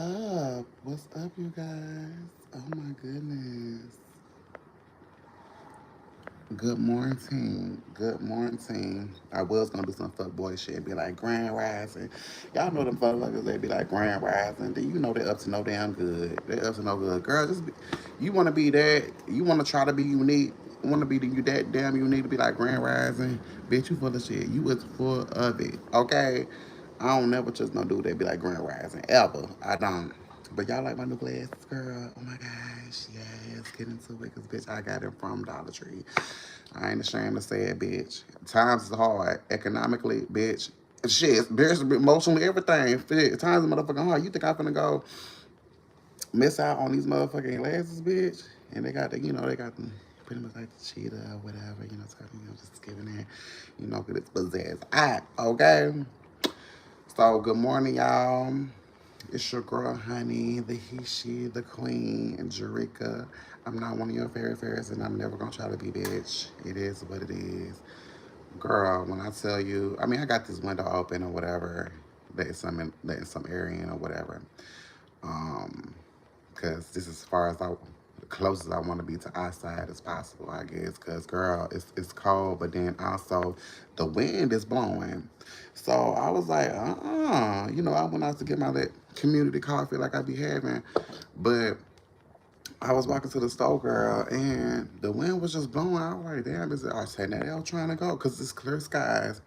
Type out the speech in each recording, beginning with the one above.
up? What's up, you guys? Oh my goodness. Good morning. Good morning. I was gonna do some fuckboy shit and be like Grand Rising. Y'all know them motherfuckers, they be like Grand Rising. Then you know they up to no damn good. They up to no good. Girl, you wanna be that, you wanna try to be unique, wanna be you that damn unique to be like Grand Rising. Bitch, you full of shit. You was full of it. Okay? I don't never trust no dude that be like Grand Rising. Ever. I don't. But y'all like my new glasses, girl. Oh my gosh, yes. Get into it, cause bitch, I got them from Dollar Tree. I ain't ashamed to say it, bitch. Times is hard. Economically, bitch. Shit, there's emotionally everything. Shit, times is motherfucking hard. You think I'm gonna go miss out on these motherfucking glasses, bitch? And they got the, they got the pretty much like the cheetah or whatever, just giving it, cause it's pizzazz. Alright, okay. So good morning, y'all. It's your girl, honey, the he, she, the queen, and Jerika. I'm not one of your fairy fairies, and I'm never gonna try to be bitch. It is what it is. Girl, when I tell you, I mean, I got this window open or whatever, letting some air in or whatever. Um, because this is as far as close as I want to be to outside as possible, I guess. Cause girl, it's cold, but then also the wind is blowing. So I was like, I went out to get my that community coffee like I be having, but I was walking to the store, girl, and the wind was just blowing. I was like, damn, is it our tornado trying to go? Cause it's clear skies,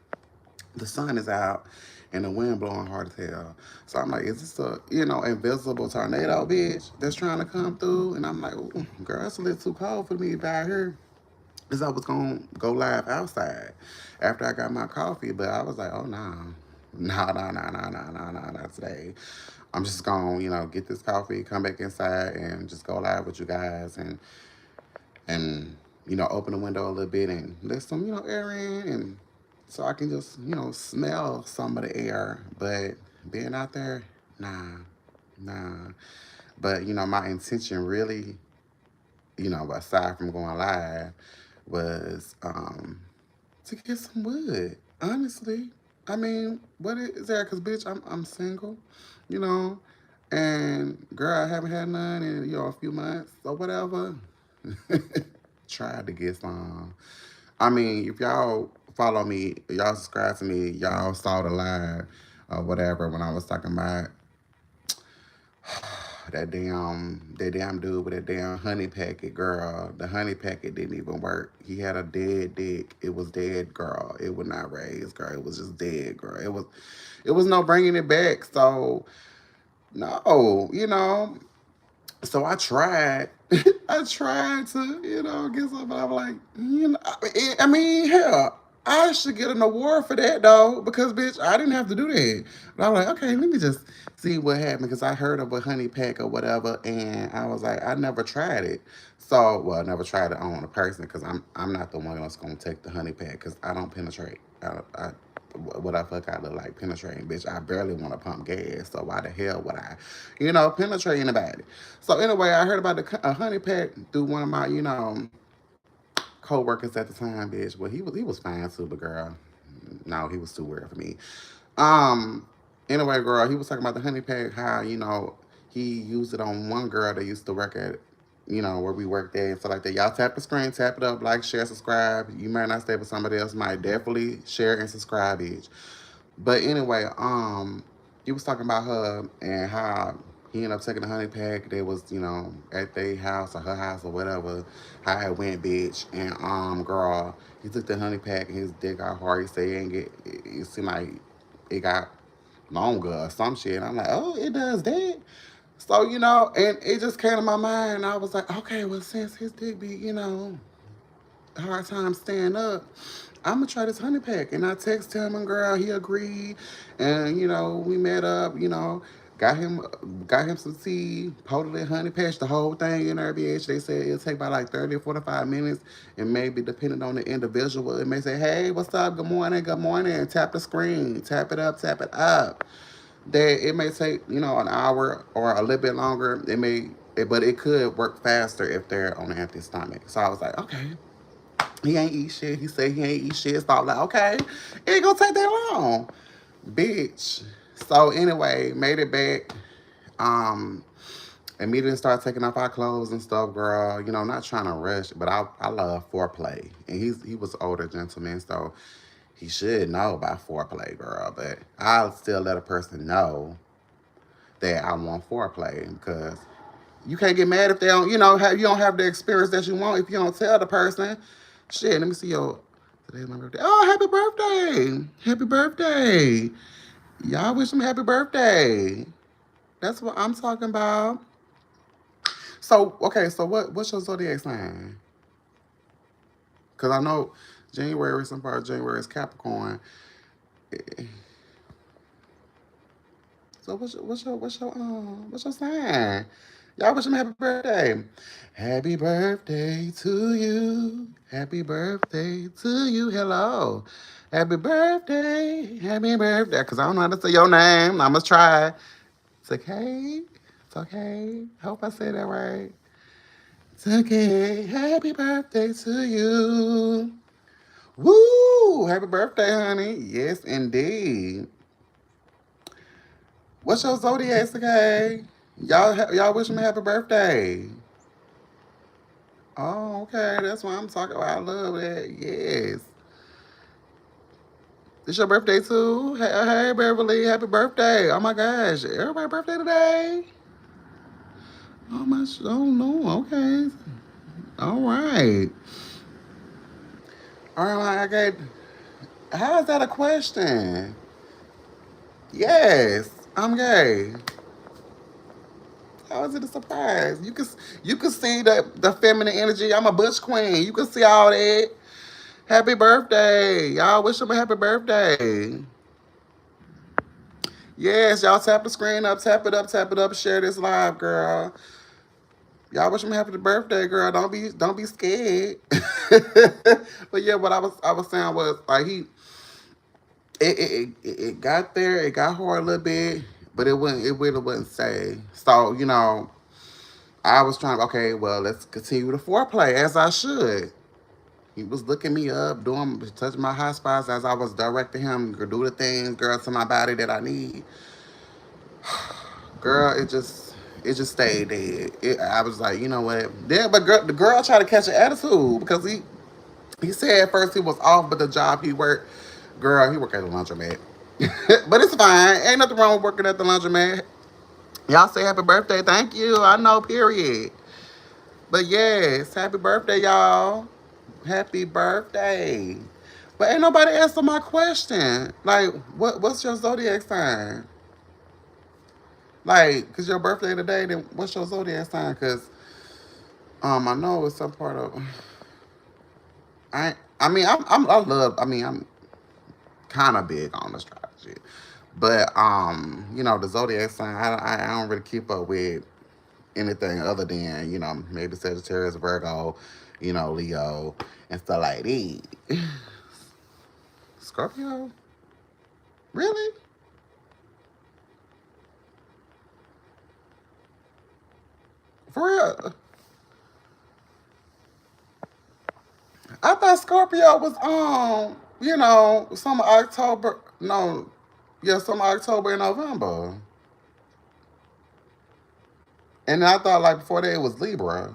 the sun is out, and the wind blowing hard as hell. So I'm like, is this a, invisible tornado, bitch, that's trying to come through? And I'm like, ooh, girl, it's a little too cold for me to be out here. Because I was going to go live outside after I got my coffee, but I was like, oh, no. No, not today. I'm just going to, get this coffee, come back inside, and just go live with you guys and open the window a little bit and let some, air in, and so I can just, smell some of the air. But being out there, nah, nah. But, my intention really, aside from going live, was to get some wood. Honestly, I mean, what is that? Cause bitch, I'm single, you know, and girl, I haven't had none in a few months or whatever. Tried to get some. I mean, if y'all follow me, y'all subscribe to me, y'all saw the live or whatever when I was talking about that damn dude with that damn honey packet, girl. The honey packet didn't even work. He had a dead dick. It was dead, girl. It would not raise, girl. It was just dead, girl. It was no bringing it back. So no, So I tried. I tried to, get something. I'm like, I mean, hell, I should get an award for that though, because bitch, I didn't have to do that. But I'm like, okay, let me just see what happened because I heard of a honey pack or whatever, and I was like, I never tried it. So, well, I never tried it on a person because I'm not the one that's gonna take the honey pack because I don't penetrate. What I fuck I look like penetrating, bitch. I barely want to pump gas, so why the hell would I, penetrate anybody? So anyway, I heard about a honey pack through one of my, co-workers at the time, bitch. Well, he was fine too, but girl, no, he was too weird for me. Um, anyway, girl, he was talking about the honey pack, how he used it on one girl that used to work at, where we worked at and stuff like that. Y'all tap the screen, tap it up, like, share, subscribe. You might not stay, but somebody else might definitely share and subscribe, bitch. But anyway, he was talking about her and how he ended up taking the honey pack. They was, at their house or her house or whatever. How it went, bitch. And girl, he took the honey pack and his dick got hard. He said he ain't get. It seemed like it got longer or some shit. And I'm like, oh, it does that. So and it just came to my mind. And I was like, okay, well, since his dick be, hard time staying up. I'm gonna try this honey pack. And I text him and girl, he agreed. And we met up, got him got him some tea, poured it honey patch, the whole thing in there, bitch. They said it'll take about like 30 or 45 minutes. And maybe depending on the individual, it may say, hey, what's up? Good morning. Tap the screen. Tap it up, tap it up. That it may take, an hour or a little bit longer. But it could work faster if they're on an empty stomach. So I was like, okay, he ain't eat shit. He said he ain't eat shit. So I'm like, okay, it ain't gonna take that long, bitch. So anyway, made it back. Um, Immediately start taking off our clothes and stuff, girl. You know, not trying to rush, but I love foreplay. And he was older gentleman, so he should know about foreplay, girl. But I'll still let a person know that I want foreplay because you can't get mad if they don't, you don't have the experience that you want if you don't tell the person. Shit, let me see your today's my birthday. Oh, happy birthday! Happy birthday! Y'all wish him happy birthday. That's what I'm talking about. So okay, so what's your zodiac sign? Cause I know January, some part of January is Capricorn. So what's your sign? Y'all wish him happy birthday. Happy birthday to you. Happy birthday to you. Hello. Happy birthday. Happy birthday. Cause I don't know how to say your name. I must try. It's okay. It's okay. Hope I said that right. It's okay. Happy birthday to you. Woo! Happy birthday, honey. Yes, indeed. What's your zodiac, okay? Y'all wish me happy birthday. Oh, okay. That's what I'm talking about. I love that. Yes. It's your birthday too. Hey, Beverly, happy birthday. Oh my gosh. Everybody birthday today? Oh my oh no, okay. All right. All right, okay. How is that a question? Yes, I'm gay. How is it a surprise? You can see the feminine energy. I'm a butch queen. You can see all that. Happy birthday. Y'all wish him a happy birthday. Yes, y'all tap the screen up, tap it up, share this live, girl. Y'all wish him a happy birthday, girl. Don't be scared. But yeah, what I was saying was like it got there, it got hard a little bit, but it really wouldn't say. So, I was trying okay, well, let's continue the foreplay as I should. He was looking me up, touching my hot spots as I was directing him to do the things, girl, to my body that I need. Girl, it just stayed dead. I was like, you know what? Yeah, but the girl tried to catch an attitude because he said at first he was off, but the job he worked, girl, he worked at the laundromat. But it's fine. Ain't nothing wrong with working at the laundromat. Y'all say happy birthday. Thank you. I know, period. But yes, happy birthday, y'all. Happy birthday. But ain't nobody answer my question. Like, what's your zodiac sign? Like, cause your birthday today, then what's your zodiac sign? Cause I know it's some part of I mean I'm kind of big on astrology, but the zodiac sign I don't really keep up with anything other than maybe Sagittarius, Virgo, Leo and stuff like that. Scorpio, really? For real? I thought Scorpio was some October. No, yeah, some October and November. And I thought like before that it was Libra.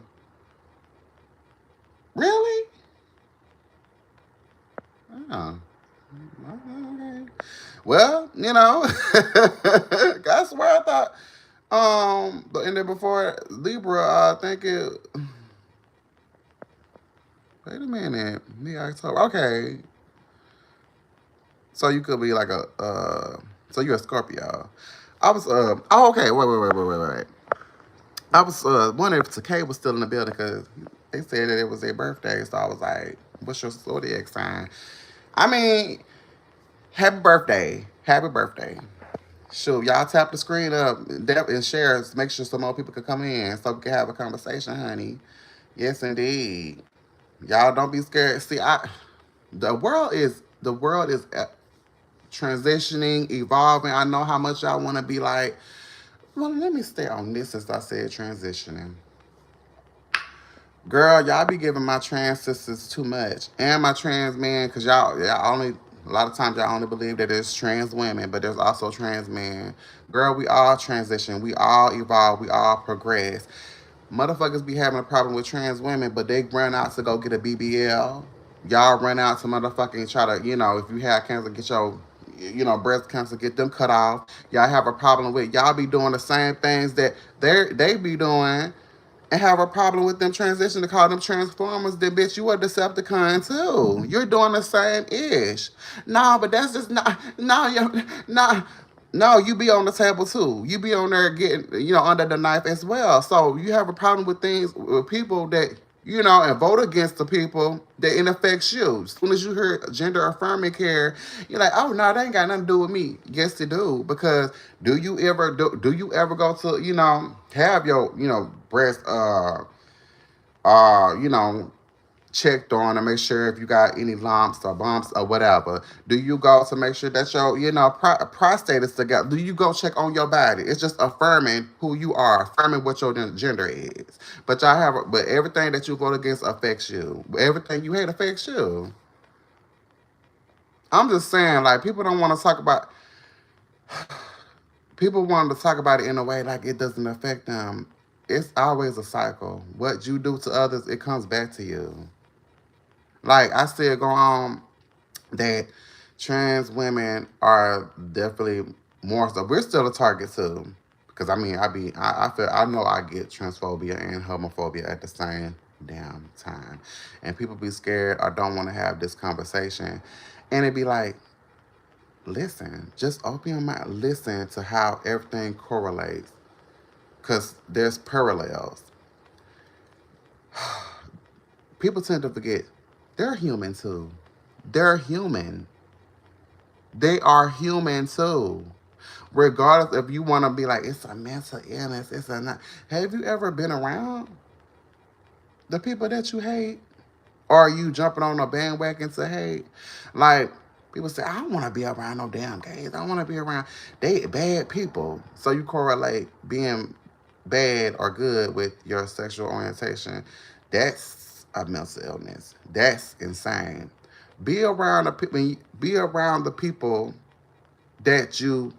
Really? Oh. Okay. Well, that's where I thought. But and then before Libra, I think it. Wait a minute, me October. Okay, so you could be like so you're a Scorpio. I was oh okay, wait. I was wondering if Takay was still in the building because they said that it was their birthday, so I was like, "What's your zodiac sign?" I mean, happy birthday, happy birthday. Shoot, y'all tap the screen up and share. Make sure some more people can come in so we can have a conversation, honey. Yes, indeed. Y'all don't be scared. See, the world is transitioning, evolving. I know how much y'all want to be like. Well, let me stay on this since I said transitioning. Girl, y'all be giving my trans sisters too much, and my trans men, cause y'all only A lot of times y'all only believe that there's trans women, but there's also trans men. Girl, we all transition, we all evolve, we all progress. Motherfuckers be having a problem with trans women, but they run out to go get a BBL. Y'all run out to motherfucking try to, if you have cancer, get your, breast cancer, get them cut off. Y'all have a problem with, y'all be doing the same things that they be doing and have a problem with them transition to call them transformers, then bitch, you a Decepticon too. You're doing the same ish. No, but that's just not. No, you no. No, you be on the table too. You be on there getting, under the knife as well. So you have a problem with things with people that, and vote against the people that it affects you. As soon as you hear gender affirming care, you're like, oh no, that ain't got nothing to do with me. Yes, they do. Because do you ever go to, have your, breast you know, checked on to make sure if you got any lumps or bumps or whatever. Do you go to make sure that your, prostate is together? Do you go check on your body? It's just affirming who you are, affirming what your gender is. But everything that you vote against affects you. Everything you hate affects you. I'm just saying, like, people want to talk about it in a way like it doesn't affect them. It's always a cycle. What you do to others, it comes back to you. Like I still go on that trans women are definitely more so. We're still a target too, because I mean, I feel, I know I get transphobia and homophobia at the same damn time, and people be scared or don't want to have this conversation, and it be like, listen, just open your mind, listen to how everything correlates, because there's parallels. People tend to forget they're human too. They're human. They are human too. Regardless if you want to be like, it's a mental illness, it's a not. Have you ever been around the people that you hate? Or are you jumping on a bandwagon to hate? Like, people say, I don't want to be around no damn gays. I want to be around they bad people. So you correlate being bad or good with your sexual orientation. That's a mental illness. That's insane. Be around the people that you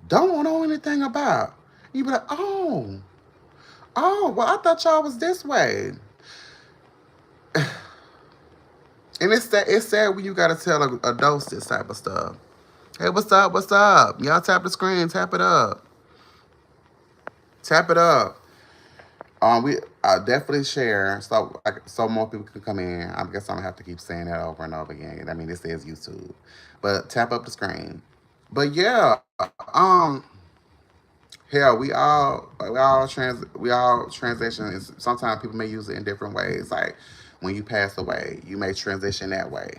don't know anything about. You be like, well, I thought y'all was this way. And it's sad when you gotta tell adults this type of stuff. Hey, what's up? What's up? Y'all tap the screen, tap it up. Tap it up. We definitely share so more people can come in. I guess I'm gonna have to keep saying that over and over again. I mean, this is YouTube, but tap up the screen. But yeah, hell, we all transition. Sometimes people may use it in different ways. Like when you pass away, you may transition that way,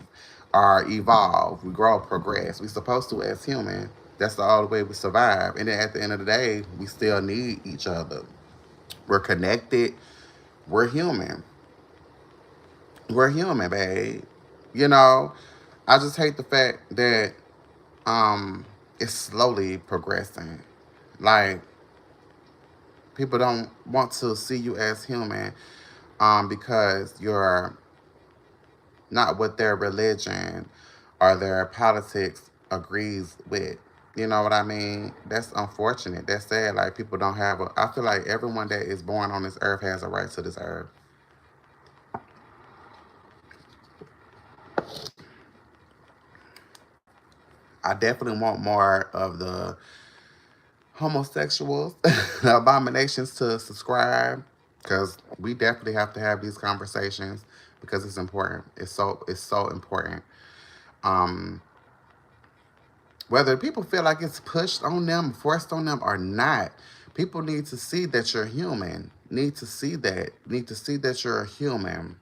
or evolve. We grow, progress. We supposed to as human. That's the only way we survive. And then at the end of the day, we still need each other. We're connected. We're human. We're human, babe. You know, I just hate the fact that it's slowly progressing. Like people don't want to see you as human because you're not what their religion or their politics agrees with. You know what I mean? That's unfortunate. That's sad. Like people don't have a. I feel like everyone that is born on this earth has a right to this earth. I definitely want more of the homosexuals, the abominations to subscribe, because we definitely have to have these conversations because it's important. It's so important. Um, Whether people feel like it's pushed on them, forced on them, or not, people need to see that you're human. Need to see that. Need to see that you're a human.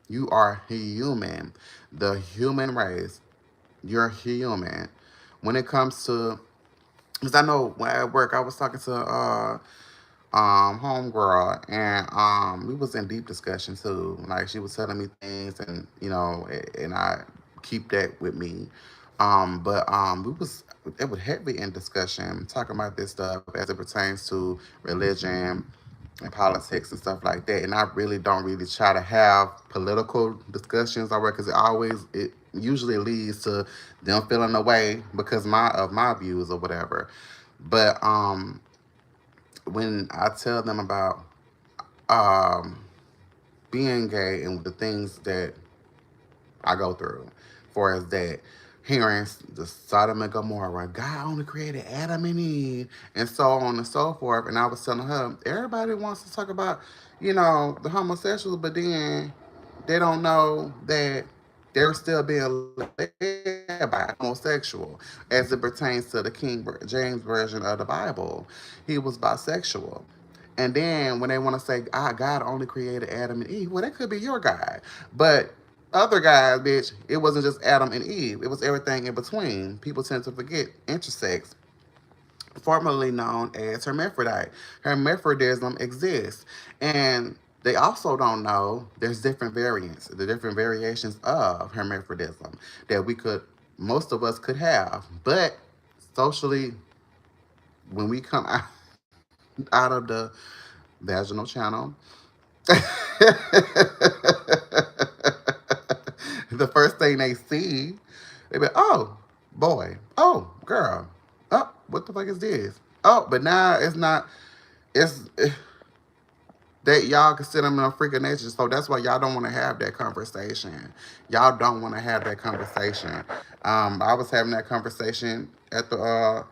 You are human. The human race. You're human. When it comes to, because I know when at work I was talking to homegirl, and we was in deep discussion too. Like she was telling me things, and and I keep that with me. But we was it was heavy in discussion talking about this stuff as it pertains to religion, and politics and stuff like that. And I really don't really try to have political discussions over because it usually leads to them feeling away because my views or whatever. But when I tell them about um being gay and the things that I go through, for as that hearing the Sodom and Gomorrah, God only created Adam and Eve, and so on and so forth. And I was telling her, everybody wants to talk about, the homosexuals, but then they don't know that they're still being led by homosexual as it pertains to the James version of the Bible. He was bisexual. And then when they want to say, God only created Adam and Eve, well, that could be your God. But other guys, bitch, it wasn't just Adam and Eve. It was everything in between. People tend to forget intersex, formerly known as hermaphrodite. Hermaphrodism exists. And they also don't know there's different variants, the different variations of hermaphrodism that most of us could have. But socially, when we come out of the vaginal channel, the first thing they see, they be, oh, boy, oh, girl, oh, what the fuck is this? Oh, but now it's not, it's, that y'all consider them a freak of nature. So that's why y'all don't want to have that conversation. Y'all don't want to have that conversation. I was having that conversation at the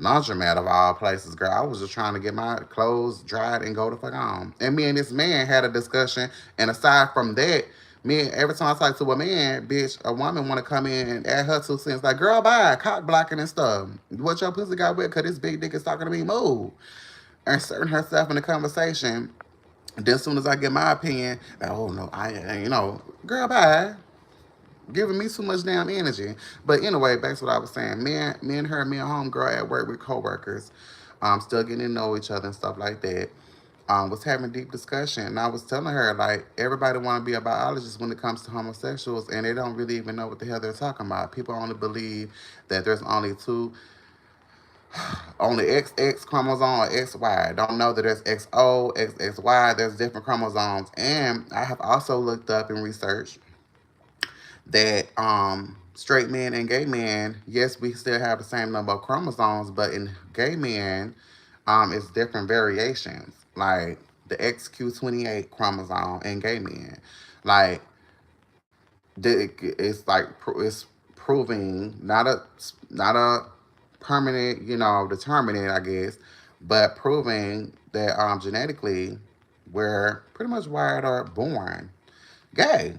laundromat of all places, girl. I was just trying to get my clothes dried and go the fuck on. And me and this man had a discussion. And aside from that, every time I talk to a man, bitch, a woman want to come in and add her 2 cents. Like, girl, bye, cock blocking and stuff. What your pussy got with? Because this big dick is talking to me, move. Inserting herself in the conversation. Then as soon as I get my opinion, oh no, girl, bye. Giving me too much damn energy. But anyway, back to what I was saying. Me and her, me and homegirl at work with coworkers, still getting to know each other and stuff like that. Was having deep discussion, and I was telling her like everybody want to be a biologist when it comes to homosexuals, and they don't really even know what the hell they're talking about. People only believe that there's only XX chromosome or XY. Don't know that there's XO, XXY. There's different chromosomes. And I have also looked up and researched that straight men and gay men, yes, we still have the same number of chromosomes, but in gay men, it's different variations. Like the XQ28 chromosome in gay men. Like it's proving not a permanent, determinant, I guess, but proving that genetically we're pretty much wired or born gay.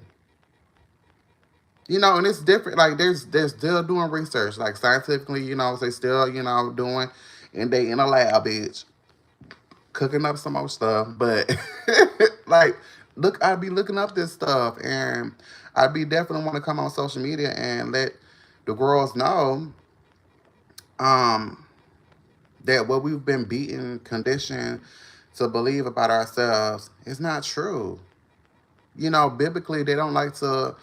And it's different. Like they're still doing research, like scientifically, they still, doing, and they in a lab, bitch, cooking up some more stuff. But like, look, I'd be looking up this stuff, and I'd be definitely want to come on social media and let the girls know um that what we've been beaten, conditioned to believe about ourselves is not true. Biblically, they don't like to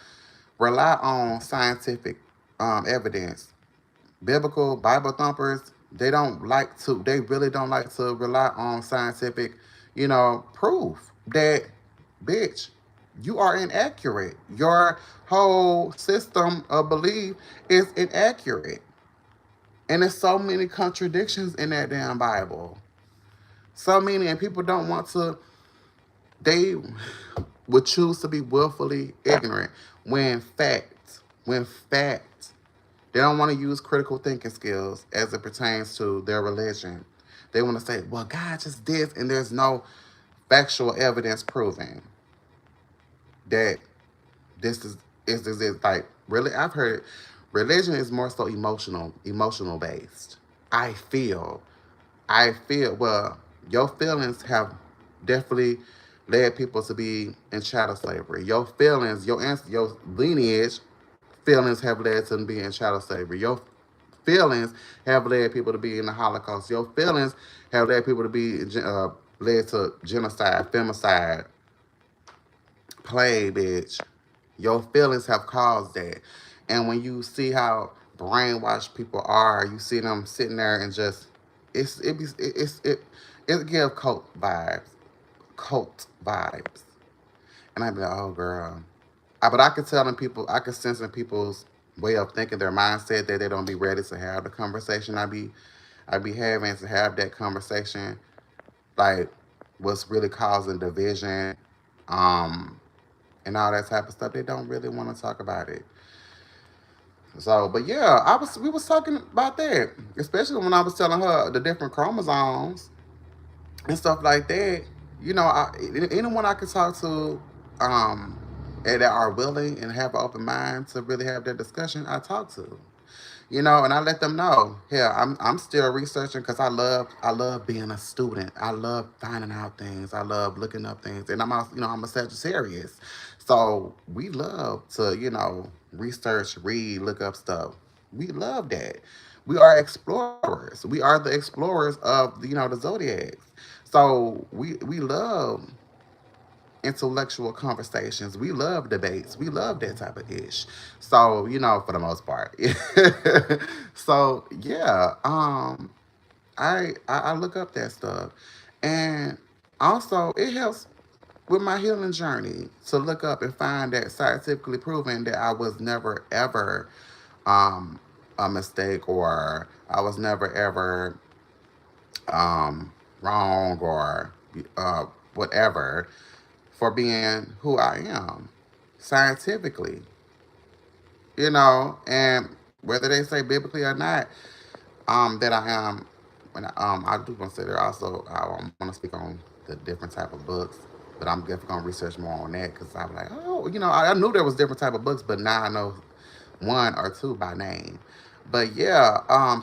rely on scientific evidence. Biblical Bible thumpers, they really don't like to rely on scientific, proof that, bitch, you are inaccurate. Your whole system of belief is inaccurate. And there's so many contradictions in that damn Bible. So many, and people don't want to, they would choose to be willfully ignorant when fact, they don't want to use critical thinking skills as it pertains to their religion. They want to say, well, God just did, and there's no factual evidence proving that this is like, really, I've heard religion is more so emotional based. I feel, well, your feelings have definitely led people to be in chattel slavery. Your feelings, your lineage feelings have led to be in chattel slavery. Your feelings have led people to be in the Holocaust. Your feelings have led people to be led to genocide, femicide, plague, bitch. Your feelings have caused that. And when you see how brainwashed people are, you see them sitting there and just it's it be it's it it give cult vibes. cult vibes. And I'd be like, oh girl. But I could tell in people, I could sense in people's way of thinking, their mindset, that they don't be ready to have the conversation I be having, to have that conversation, like what's really causing division, um, and all that type of stuff. They don't really want to talk about it. So, but yeah, we was talking about that, especially when I was telling her the different chromosomes and stuff like that. Anyone I could talk to, um, and that are willing and have an open mind to really have that discussion, I talk to. And I let them know, yeah, I'm still researching, because I love being a student. I love finding out things. I love looking up things, and I'm a Sagittarius, so we love to research, read, look up stuff. We love that. We are explorers. We are the explorers of the zodiacs. So we love intellectual conversations. We love debates. We love that type of ish. So, for the most part. So yeah, I look up that stuff. And also it helps with my healing journey to look up and find that scientifically proven that I was never ever um a mistake, or I was never ever wrong, or uh whatever, for being who I am scientifically, and whether they say biblically or not, that I am. I do consider also, I want to speak on the different type of books, but I'm definitely gonna research more on that, because I'm like, oh, I knew there was different type of books, but now I know one or two by name. But yeah,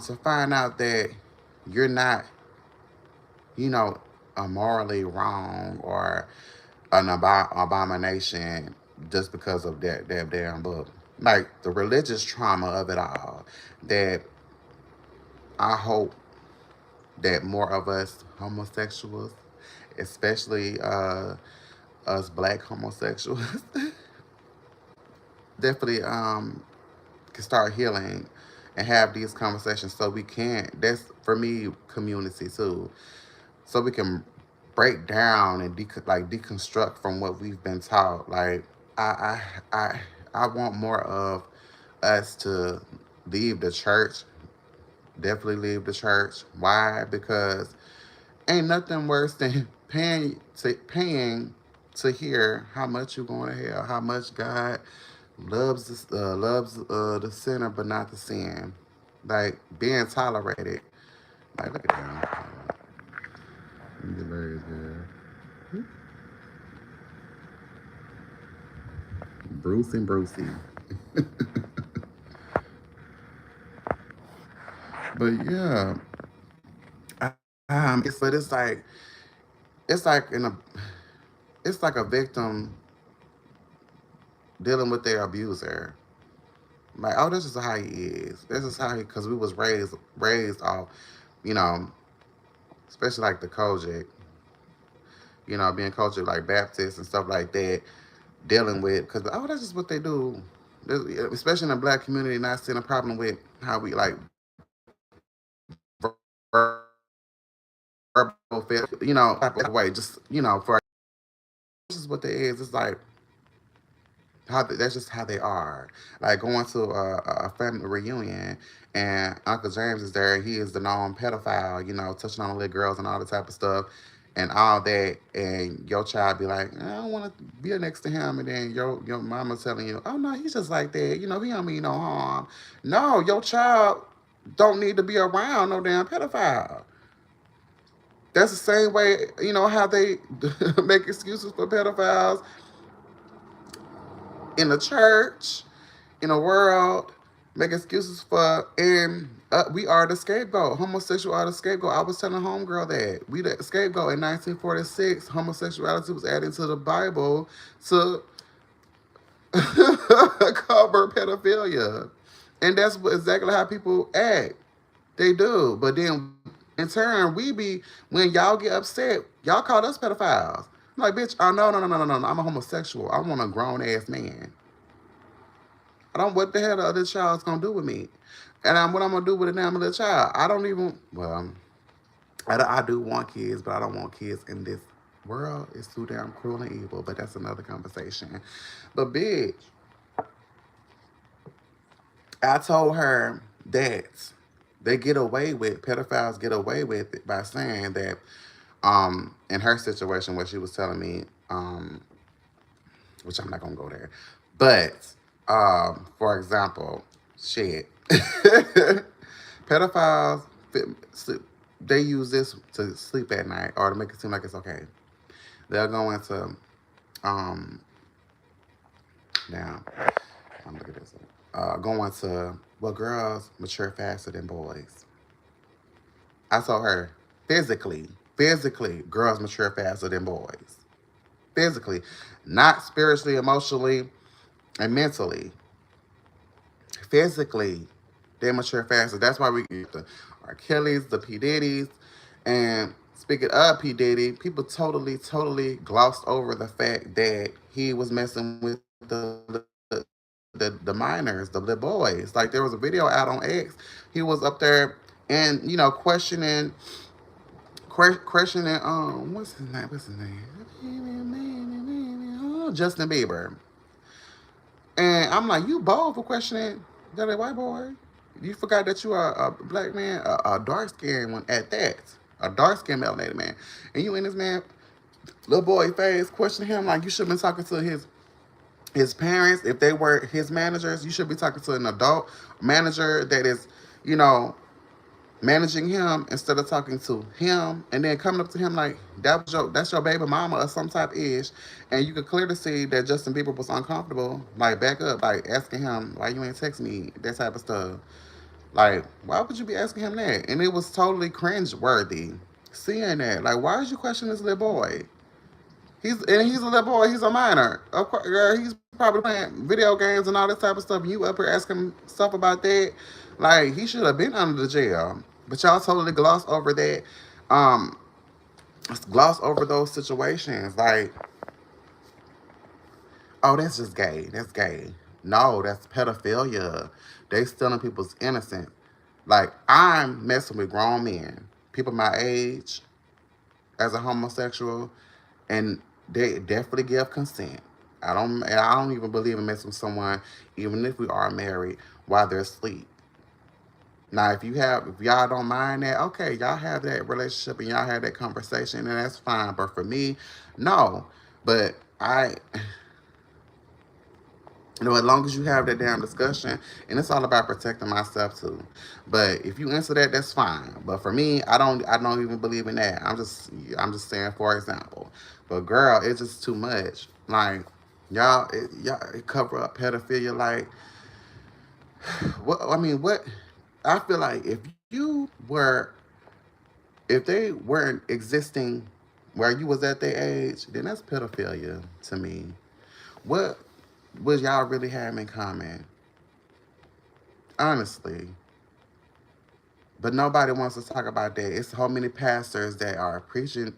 to find out that you're not, you know, morally wrong, or an abomination, just because of that damn book. Like the religious trauma of it all. That I hope that more of us homosexuals, especially us black homosexuals, definitely can start healing and have these conversations, so we can. That's for me community too, so we can break down and deconstruct from what we've been taught. Like I I I I want more of us to leave the church. Definitely leave the church. Why? Because ain't nothing worse than paying to hear how much you're going to hell, how much God loves the sinner but not the sin. Like being tolerated. Like look at them. The birds there. Bruce and Brucey. But yeah, it's like it's like a victim dealing with their abuser. Like, oh, this is how he is. This is how he, because we was raised off, you know, especially like the Kojic, being Kojic like Baptist and stuff like that, dealing with, because oh, that's just what they do. Especially in the black community, not seeing a problem with how we like verbal, type of way. Just for this is what they is. It's like that's just how they are. Like going to a family reunion, and Uncle James is there. He is the known pedophile, touching on the little girls and all the type of stuff and all that. And your child be like, I don't want to be next to him. And then your mama telling you, oh no, he's just like that. He don't mean no harm. No, your child don't need to be around no damn pedophile. That's the same way, how they make excuses for pedophiles in the church, in the world, make excuses for, and we are the scapegoat. Homosexual are the scapegoat. I was telling homegirl that we the scapegoat in 1946. Homosexuality was added to the Bible to cover pedophilia, and that's exactly how people act. They do, but then in turn, when y'all get upset, y'all call us pedophiles. I'm like, bitch, oh no, no, no, no, no, no, I'm a homosexual. I want a grown ass man. I don't. What the hell the other child's gonna do with me? And what I'm gonna do with a damn little child? I don't even. Well, I do want kids, but I don't want kids in this. World is too damn cruel and evil, but that's another conversation. But bitch, I told her that they get away with pedophiles get away with it by saying that in her situation what she was telling me, which I'm not gonna go there. But for example, shit. Pedophiles they use this to sleep at night or to make it seem like it's okay. They'll go into um now I'm looking at this. Going to well, girls mature faster than boys. I told her physically, girls mature faster than boys. Physically, not spiritually, emotionally, and mentally. Physically, they mature faster. That's why we get the R. Kelly's, the P. Diddy's. And speaking of P. Diddy, people totally glossed over the fact that he was messing with the minors, the little boys. Like there was a video out on X. He was up there and, questioning what's his name? Justin Bieber. And I'm like, you bold for questioning that white boy. You forgot that you are a black man, a dark skinned one at that. A dark skinned melanated man. And you in this man, little boy face, questioning him like you should have been talking to his parents. If they were his managers, you should be talking to an adult manager that is, you know, managing him instead of talking to him and then coming up to him like that's your baby mama or some type ish, and you could clearly see that Justin Bieber was uncomfortable, like back up, like asking him why you ain't text me, that type of stuff. Like why would you be asking him that? And it was totally cringe worthy seeing that. Like why did you question this little boy? He's a little boy. He's a minor. Of course, girl, he's probably playing video games and all this type of stuff. And you up here asking stuff about that, like he should have been under the jail. But y'all totally um, gloss over those situations. Like, oh, that's just gay. That's gay. No, that's pedophilia. They stealing people's innocence. Like I'm messing with grown men, people my age, as a homosexual, and they definitely give consent. I don't even believe in messing with someone, even if we are married, while they're asleep. Now, if y'all don't mind that, okay, y'all have that relationship and y'all have that conversation, and that's fine. But for me, no. But as long as you have that damn discussion, and it's all about protecting myself too. But if you answer that, that's fine. But for me, I don't even believe in that. I'm just saying for example. But girl, it's just too much. Like y'all it cover up pedophilia. Like what? I mean, what? I feel like if they weren't existing where you was at their age, then that's pedophilia to me. What was y'all really having in common? Honestly. But nobody wants to talk about that. It's so many pastors that are preaching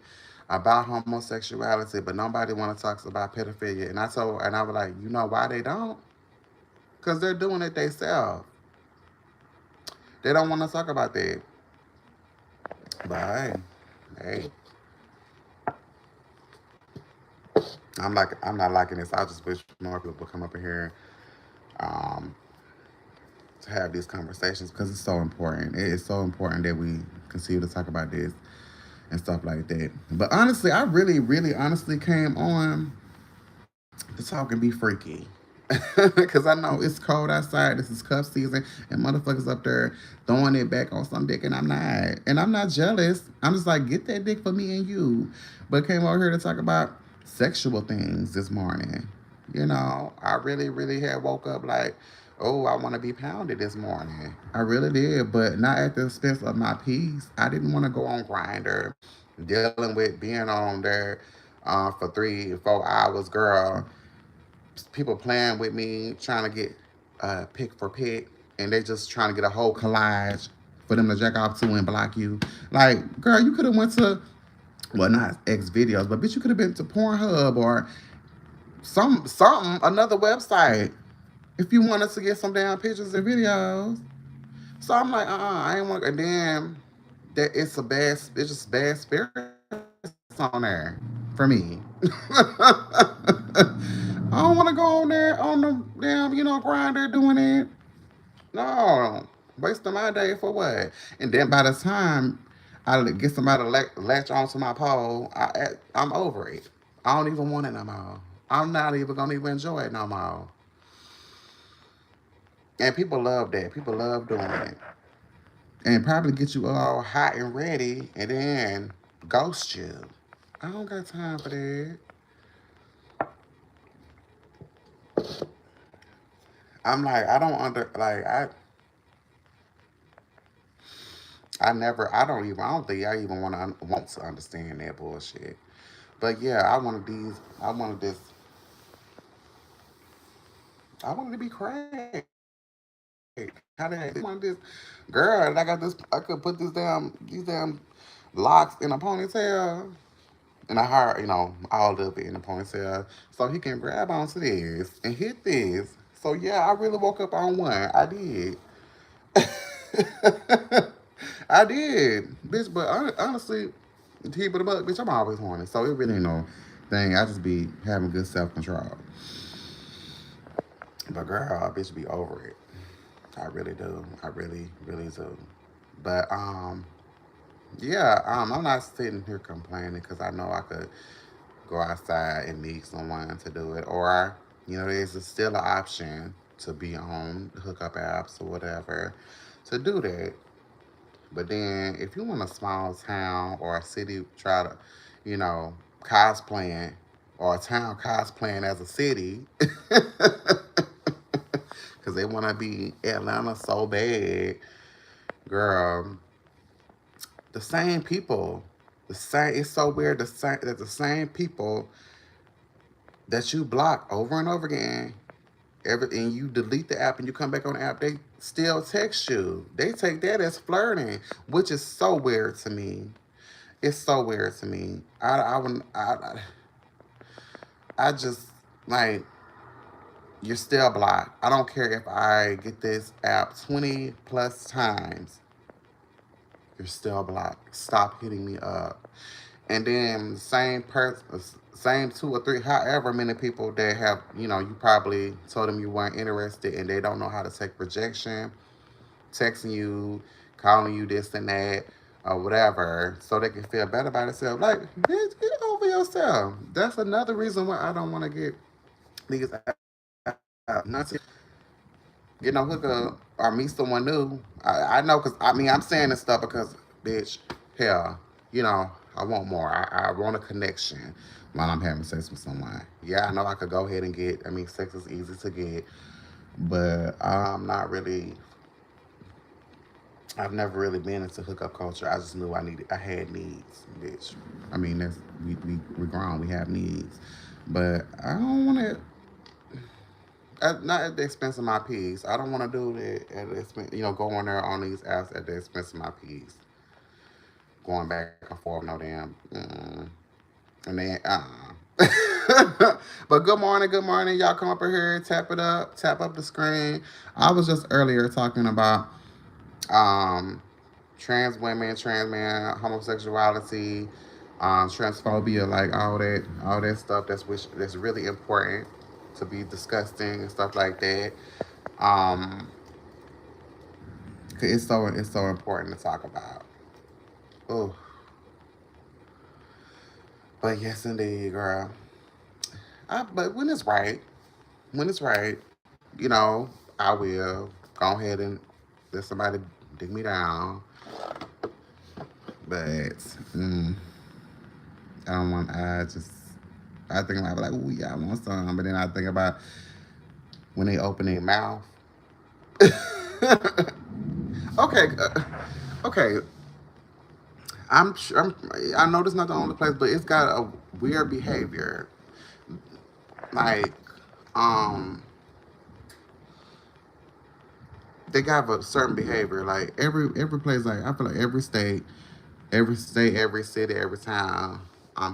about homosexuality, but nobody want to talk about pedophilia. And I was like, you know why they don't? Because they're doing it themselves. They don't want to talk about that. But hey, I'm not liking this. I just wish more people would come up in here um, to have these conversations because it's so important. It is so important that we continue to talk about this and stuff like that. But honestly, I really honestly came on to talk and be freaky. Because I know it's cold outside. This is cuff season, and motherfuckers up there throwing it back on some dick, and I'm not. And I'm not jealous. I'm just like, get that dick for me and you. But came over here to talk about sexual things this morning. I really had woke up like, oh, I want to be pounded this morning. I really did, but not at the expense of my peace. I didn't want to go on Grinder, dealing with being on there for 3 or 4 hours, girl. People playing with me, trying to get pick for pick, and they just trying to get a whole collage for them to jack off to and block you. Like, girl, you could have went to well, not X videos, but bitch, you could have been to Pornhub or something another website if you wanted to get some damn pictures and videos. So I'm like, I ain't want. And then that it's just bad spirits on there. For me. I don't want to go on there on the damn, grinder doing it. No, wasting my day for what? And then by the time I get somebody to latch onto my pole, I'm over it. I don't even want it no more. I'm not even gonna even enjoy it no more. And people love that. People love doing it. And probably get you all hot and ready and then ghost you. I don't got time for that. I'm like, I don't I don't think I even want to understand that bullshit. But yeah, I wanted to be cracked. How the heck? I wanted this, girl, I could put these damn locks in a ponytail. And I hired, all of it in a ponytail. So he can grab onto this and hit this. So yeah, I really woke up on one. I did. I did, bitch. But honestly, to keep it a buck, bitch, I'm always horny. So it really ain't no thing. I just be having good self control. But girl, I bitch be over it. I really do. I really, really do. But yeah, I'm not sitting here complaining because I know I could go outside and meet someone to do it, or there's still an option to be on hookup apps or whatever to do that. But then, if you want a small town or a city, try to, you know, cosplaying or a town cosplaying as a city, because they want to be Atlanta so bad, girl. The same people, the same. It's so weird. The same people that you block over and over again. And you delete the app and you come back on the app, they still text you. They take that as flirting, which is so weird to me. It's so weird to me. I just like you're still blocked. I don't care if I get this app 20 plus times. You're still blocked. Stop hitting me up. And then same two or three, however many people that have, you probably told them you weren't interested and they don't know how to take rejection, texting you, calling you this and that, or whatever, so they can feel better about themselves. Like, bitch, get over yourself. That's another reason why I don't want to get these out. Not to hookup or meet someone new. I know, because I'm saying this stuff because, bitch, hell, I want more. I want a connection while I'm having sex with someone. Yeah, I know I could go ahead and sex is easy to get, but I'm not really I've never really been into hookup culture. I just knew I had needs, bitch. That's we're grown. We have needs, but I don't want to. Not at the expense of my peace. I don't want to do that at the expense. Go on there on these apps at the expense of my peace. Going back and forth, no damn. And then, But good morning. Y'all come up here, tap it up, tap up the screen. I was just earlier talking about um trans women, trans men, homosexuality, transphobia, like all that stuff that's really important to be disgusting and stuff like that. Um, 'Cause it's so important to talk about. Oh, but yes, indeed, girl. But when it's right, I will go ahead and let somebody dig me down. But I don't want. I think about like, oh yeah, I want some. But then I think about when they open their mouth. Okay, okay. I know this is not the only place, but it's got a weird behavior. Like, um, they got a certain behavior. Like every place, like I feel like every city, every town,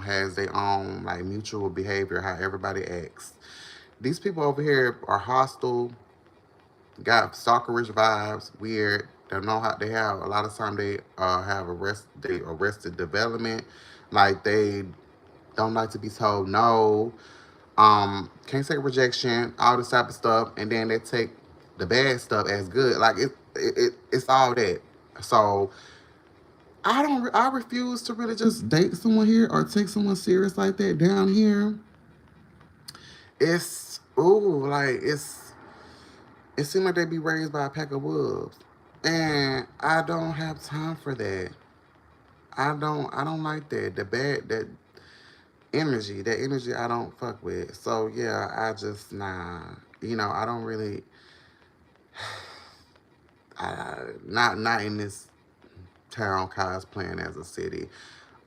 has their own like mutual behavior. How everybody acts. These people over here are hostile, got stalkerish vibes, weird. They know how they have a lot of time they have arrested development, like they don't like to be told no, can't take rejection, all this type of stuff, and then they take the bad stuff as good. Like it's all that. So I refuse to really just date someone here or take someone serious like that down here. It's it seems like they be raised by a pack of wolves. And I don't have time for that. I don't like that. That energy I don't fuck with. So yeah, I just nah. I don't really not in this town cosplaying as a city.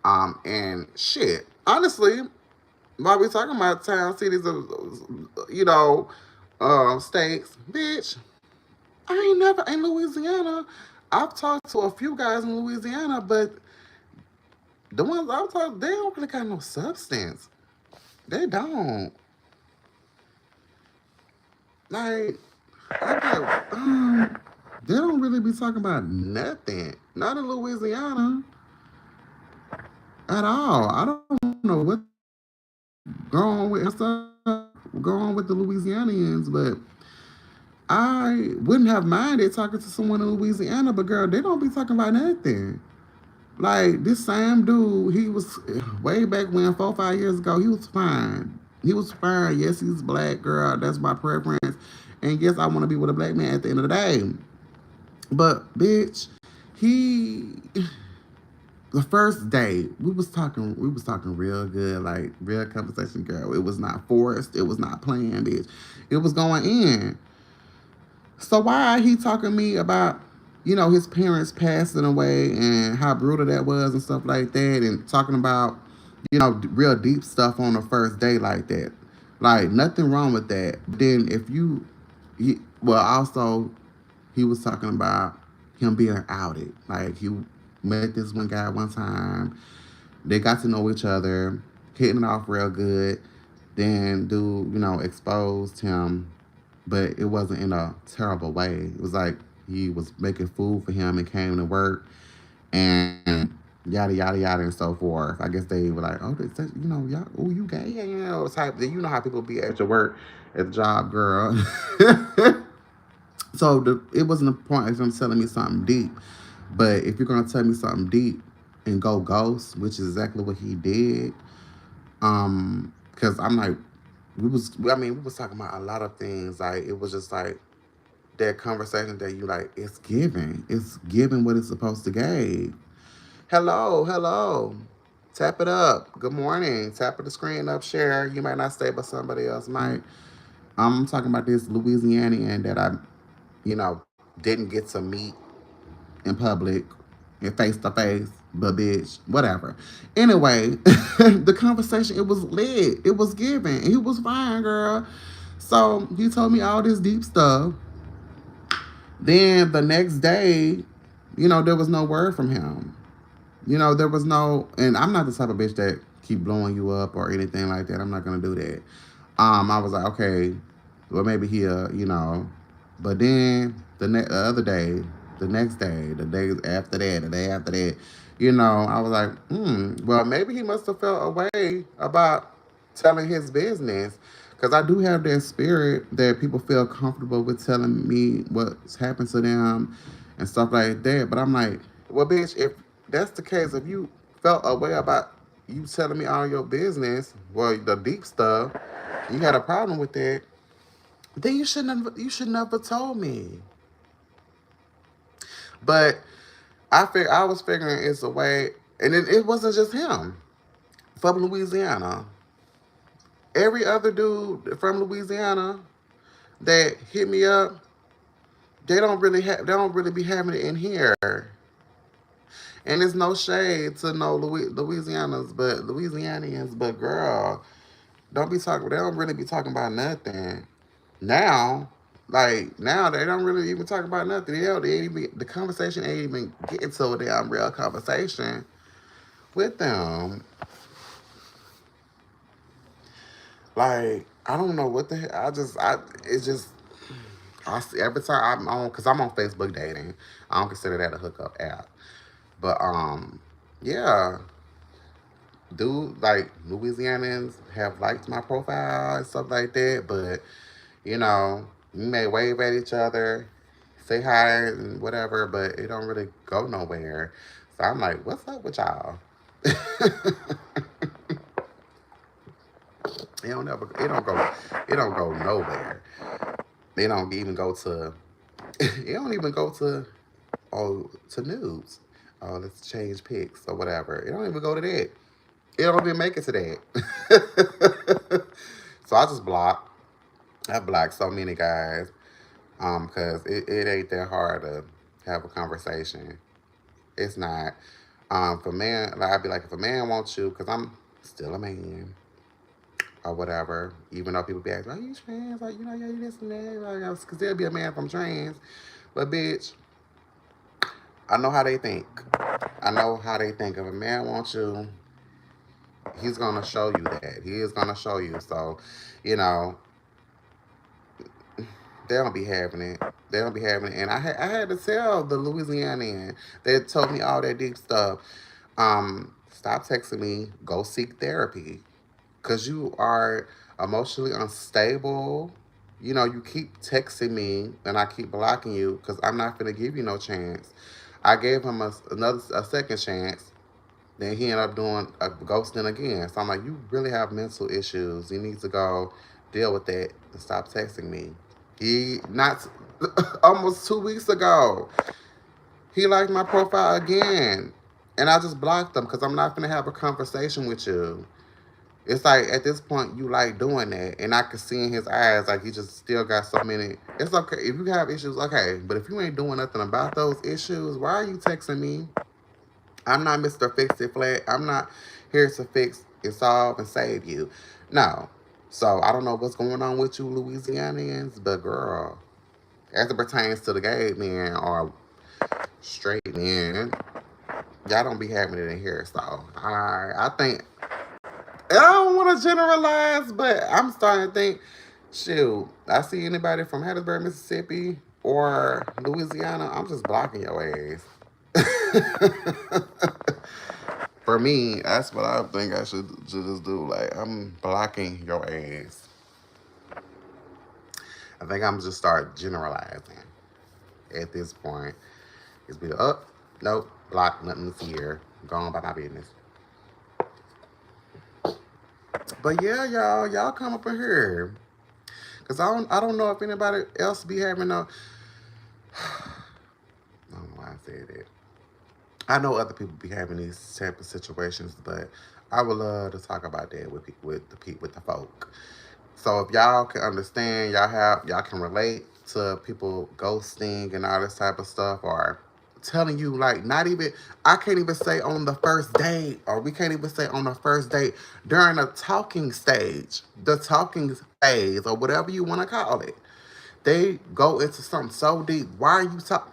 And shit. Honestly, while we talking about town cities of states, bitch, I ain't never in Louisiana. I've talked to a few guys in Louisiana, but the ones I've talked, they don't really got no substance. They don't. Like, they don't really be talking about nothing. Not in Louisiana at all. I don't know what going on with the Louisianians, but I wouldn't have minded talking to someone in Louisiana, but girl, they don't be talking about nothing. Like this same dude, he was way back when 4 or 5 years ago. He was fine. He was fine. Yes, he's black, girl. That's my preference. And yes, I want to be with a black man at the end of the day. But bitch, he the first day we was talking real good, like real conversation, girl. It was not forced. It was not planned, bitch. It was going in. So why he talking to me about, his parents passing away and how brutal that was and stuff like that, and talking about, real deep stuff on the first day like that. Like nothing wrong with that. Then if also he was talking about him being outed. Like he met this one guy one time. They got to know each other, hitting it off real good. Then dude, exposed him, but it wasn't in a terrible way. It was like he was making food for him and came to work and yada yada yada and so forth. I guess they were like, oh, y'all, oh, you gay, type. How people be at your work, at the job, girl. So it wasn't a point of him telling me something deep. But if you're gonna tell me something deep and go ghost, which is exactly what he did, because I'm like, we was talking about a lot of things. Like it was just like that conversation that you like, it's giving what it's supposed to give. Hello, hello. Tap it up. Good morning. Tap the screen up, share. You might not stay, but somebody else might. I'm talking about this Louisianian that I, didn't get to meet in public and face to face, but bitch, whatever. Anyway, the conversation, it was lit. It was given. He was fine, girl. So he told me all this deep stuff. Then the next day, there was no word from him. There was no, and I'm not the type of bitch that keep blowing you up or anything like that. I'm not gonna do that. I was like, okay, well maybe he'll, but then the other day, the next day, the days after that, the day after that, I was like, well maybe he must have felt a way about telling his business. Because I do have that spirit that people feel comfortable with telling me what's happened to them and stuff like that. But I'm like, well, bitch, if that's the case, if you felt a way about you telling me all your business, well, the deep stuff, you had a problem with that, then you should never told me. But I was figuring it's a way, and it wasn't just him from Louisiana. Every other dude from Louisiana that hit me up, they don't really be having it in here. And it's no shade to no Louisianians, but girl, don't be talking. They don't really be talking about nothing now. Like now, they don't really even talk about nothing. They ain't even, the conversation ain't even getting to a damn real conversation with them. Like I don't know what the hell. It's just I see every time I'm on, because I'm on Facebook dating. I don't consider that a hookup app, but yeah, dude, like Louisianans have liked my profile and stuff like that, but you know, we may wave at each other, say hi and whatever, but it don't really go nowhere. So I'm like, what's up with y'all? It don't go nowhere. They don't even go to it don't even go to to news. Oh, let's change pics or whatever. It don't even go to that. It don't even make it to that. So I just block. I blocked so many guys. Because it ain't that hard to have a conversation. It's not. For man, like I'd be like, if a man wants you, because I'm still a man or whatever, even though people be asking, are you trans? Like, yeah, you this and that. Like, because there'll be a man from trans. But bitch, I know how they think. I know how they think. If a man wants you, he's gonna show you that. He is gonna show you. So, you know, they don't be having it. They don't be having it. And I had to tell the Louisianian that told me all that deep stuff. Stop texting me. Go seek therapy. Cause you are emotionally unstable. You know, you keep texting me and I keep blocking you because I'm not gonna give you no chance. I gave him a second chance. Then he ended up doing a ghosting again. So I'm like, you really have mental issues. You need to go deal with that and stop texting me. He not almost 2 weeks ago. He liked my profile again. And I just blocked him because I'm not gonna have a conversation with you. It's like at this point you like doing that, and I could see in his eyes like he just still got so many. It's okay if you have issues, okay, but if you ain't doing nothing about those issues, why are you texting me? I'm not Mr. Fix It Flat. I'm not here to fix and solve and save you. No. So I don't know what's going on with you Louisianians, but girl, as it pertains to the gay men or straight men, y'all don't be having it in here. So I think I don't want to generalize, but I'm starting to think, shoot, I see anybody from Hattiesburg, Mississippi or Louisiana, I'm just blocking your ass. For me, that's what I think I should just do. Like, I'm blocking your ass. I think I'm just start generalizing at this point. It's be up, nope, block, nothing to see here. Go on about my business. But yeah, y'all come up in here. Cause I don't know if anybody else be having no. I don't know why I said that. I know other people be having these type of situations, but I would love to talk about that with the folk. So if y'all can understand, y'all can relate to people ghosting and all this type of stuff, or telling you like not even I can't even say on the first date, or we can't even say on the first date during the talking stage, the talking phase, or whatever you want to call it. They go into something so deep. Why are you talking?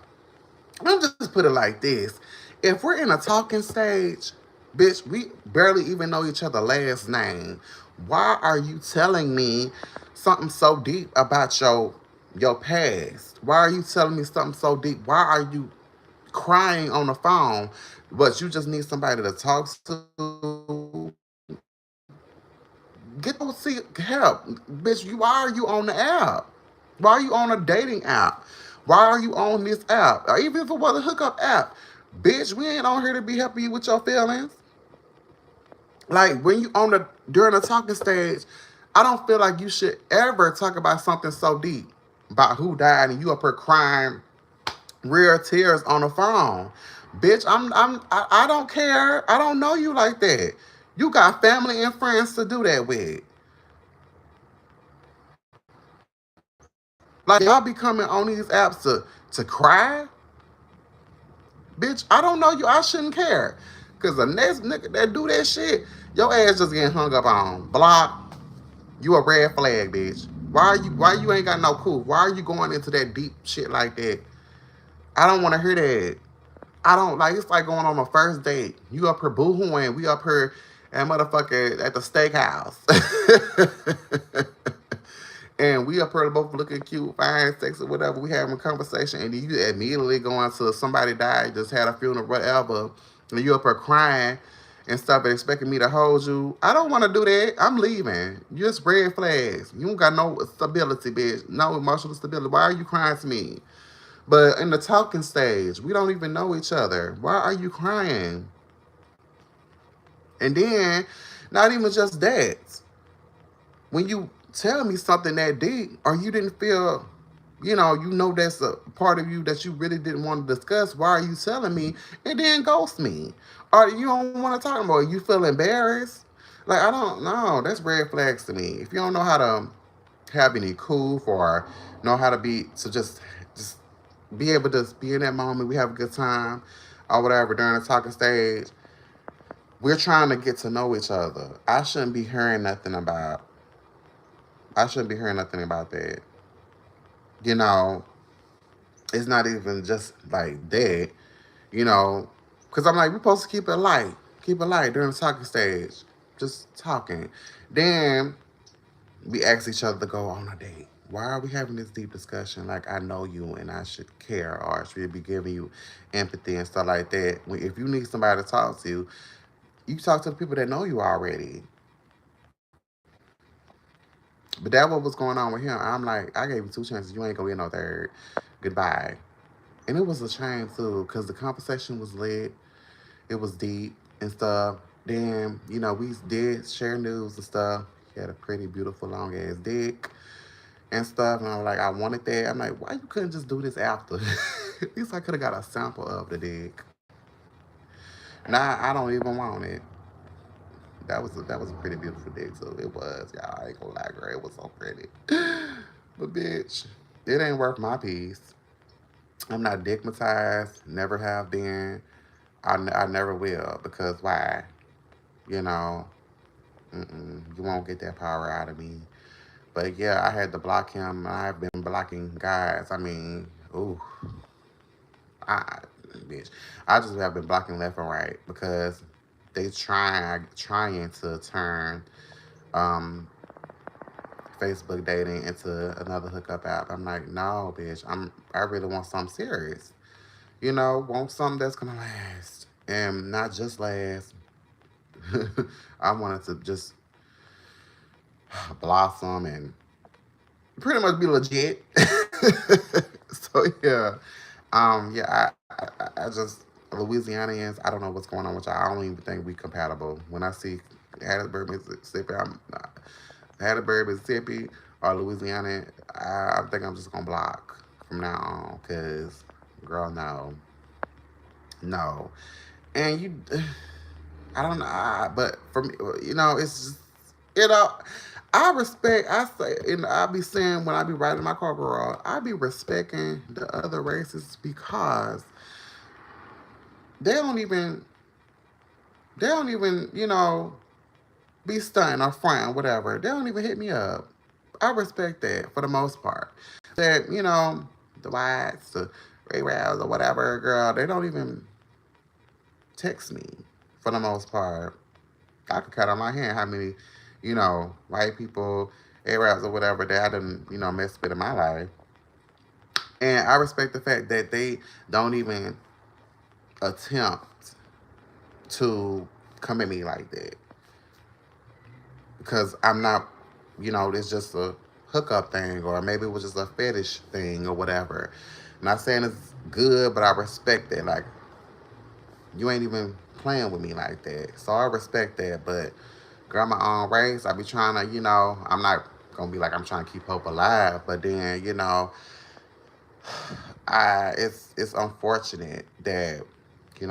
I'll just put it like this. If we're in a talking stage, bitch, we barely even know each other's last name. Why are you telling me something so deep about your past? Why are you telling me something so deep? Why are you crying on the phone? But you just need somebody to talk to. Get to see help. Bitch, why are you on the app? Why are you on a dating app? Why are you on this app? Or even if it was a hookup app. Bitch, we ain't on here to be helping you with your feelings. Like when you on the during the talking stage, I don't feel like you should ever talk about something so deep about who died and you up here crying real tears on the phone. Bitch, I don't care. I don't know you like that. You got family and friends to do that with. Like y'all be coming on these apps to cry? Bitch, I don't know you. I shouldn't care. Cause the next nigga that do that shit, your ass just getting hung up on. Block. You a red flag, bitch. Why you ain't got no cool? Why are you going into that deep shit like that? I don't wanna hear that. I don't like it's like going on a first date. You up here boohooing, we up here and motherfucker at the steakhouse. And we up here both looking cute, fine, sexy, whatever. We having a conversation, and you immediately going to somebody died, just had a funeral, whatever, and you up here crying, and stuff and expecting me to hold you. I don't want to do that. I'm leaving. Just red flags. You don't got no stability, bitch. No emotional stability. Why are you crying to me? But in the talking stage, we don't even know each other. Why are you crying? And then, not even just that. When you tell me something that deep, or you didn't feel, you know that's a part of you that you really didn't want to discuss. Why are you telling me and then ghost me? Or you don't want to talk about it? You feel embarrassed? Like I don't know. That's red flags to me. If you don't know how to have any cool or know how to be to just be able to be in that moment, we have a good time or whatever during the talking stage. We're trying to get to know each other. I shouldn't be hearing nothing about that. You know, it's not even just like that, you know, because I'm like, we're supposed to keep it light during the talking stage, just talking. Then we ask each other to go on a date. Why are we having this deep discussion? Like, I know you and I should care or I should be giving you empathy and stuff like that. If you need somebody to talk to, you talk to the people that know you already. But that what was going on with him. I'm like, I gave you two chances. You ain't gonna get no third. Goodbye. And it was a shame too, because the conversation was lit. It was deep and stuff. Then, we did share news and stuff. He had a pretty beautiful long ass dick and stuff. And I'm like, I wanted that. I'm like, why you couldn't just do this after? At least I could have got a sample of the dick. Nah, I don't even want it. That was a pretty beautiful dick too. It was, y'all. I ain't gonna lie, girl. It was so pretty. But bitch, it ain't worth my peace. I'm not digmatized. Never have been. I never will because why? You know, you won't get that power out of me. But yeah, I had to block him. I've been blocking guys. I mean, ooh, I bitch. I just have been blocking left and right because they trying to turn um Facebook dating into another hookup app. I'm like, no, bitch. I really want something serious. Want something that's gonna last and not just last. I wanted to just blossom and pretty much be legit. So yeah, I just Louisianians. I don't know what's going on with y'all. I don't even think we compatible. When I see Hattiesburg, Mississippi, Hattiesburg, Mississippi, or Louisiana, I think I'm just gonna block from now on. Cause girl, no, no, and you. I don't know, but for me, it's just, you know, I respect. I say, and I be saying when I be riding my car, girl, I be respecting the other races because they don't even, they don't even, be stunned or frown, whatever. They don't even hit me up. I respect that for the most part. That the whites, the Ray Rouse or whatever, girl, they don't even text me for the most part. I could count on my hand how many, white people, Arabs or whatever that I didn't, mess with in my life. And I respect the fact that they don't even attempt to come at me like that. Because I'm not, it's just a hookup thing or maybe it was just a fetish thing or whatever. I'm not saying it's good, but I respect that. Like, you ain't even playing with me like that. So I respect that. But girl, my own race, I be trying to, I'm not gonna be like I'm trying to keep hope alive, but then, it's unfortunate that,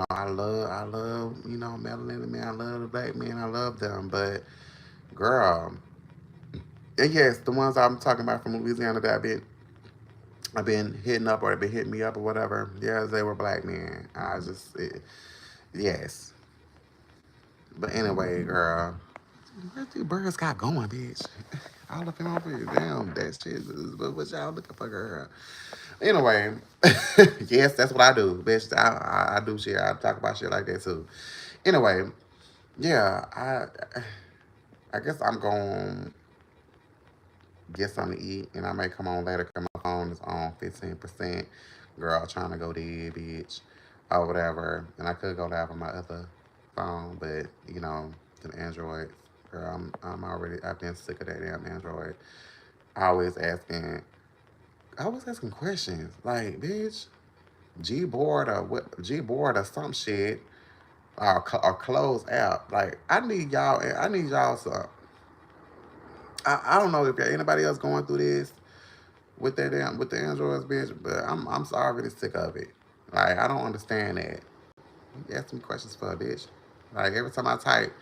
I love, melanin men, I love the black men, I love them, but girl, and yes, the ones I'm talking about from Louisiana that I've been hitting up or they've been hitting me up or whatever. Yes, they were black men. Yes. But anyway, girl, what the birds got going, bitch? All up in over here. Damn, that shit. What y'all looking for, girl? Anyway, yes, that's what I do, bitch. I do shit. I talk about shit like that too. Anyway, yeah, I guess I'm going to get something to eat, and I may come on later because my phone is on 15%. Girl, trying to go dead, bitch, or whatever. And I could go live on my other phone, but you know, the Android. Girl, I've been sick of that damn Android. Always asking, always asking questions like, bitch, Gboard or what? Gboard or some shit, or close out. Like, I need y'all. I need y'all. So I don't know if anybody else going through this with that damn with the Androids, bitch. But I'm already sick of it. Like, I don't understand that. You ask me questions for a bitch. Like, every time I type,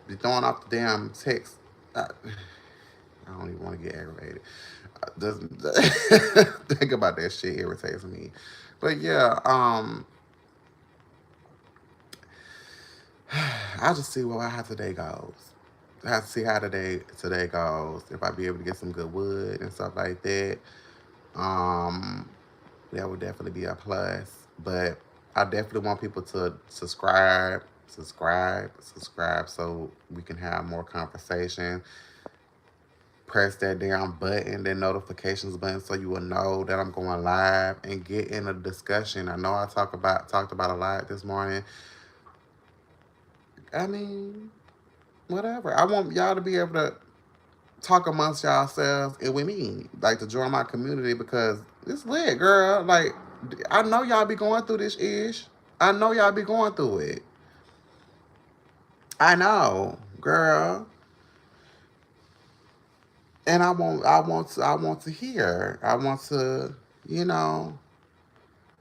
be throwing off the damn text. I don't even want to get aggravated. Doesn't think about that shit irritates me. But yeah, I'll just see how today goes. I have to see how today goes. If I be able to get some good wood and stuff like that, um, that would definitely be a plus. But I definitely want people to subscribe, so we can have more conversation. Press that down button, that notifications button, so you will know that I'm going live and get in a discussion. I know I talked about a lot this morning. I mean, whatever. I want y'all to be able to talk amongst yourselves and with me, like to join my community because it's lit, girl. Like, I know y'all be going through this ish. I know y'all be going through it. I know, girl. And I want to hear. I want to, you know,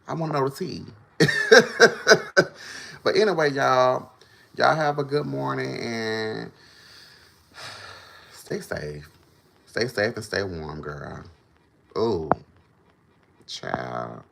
I want to know the tea. But anyway, y'all have a good morning and stay safe. Stay safe and stay warm, girl. Oh, child.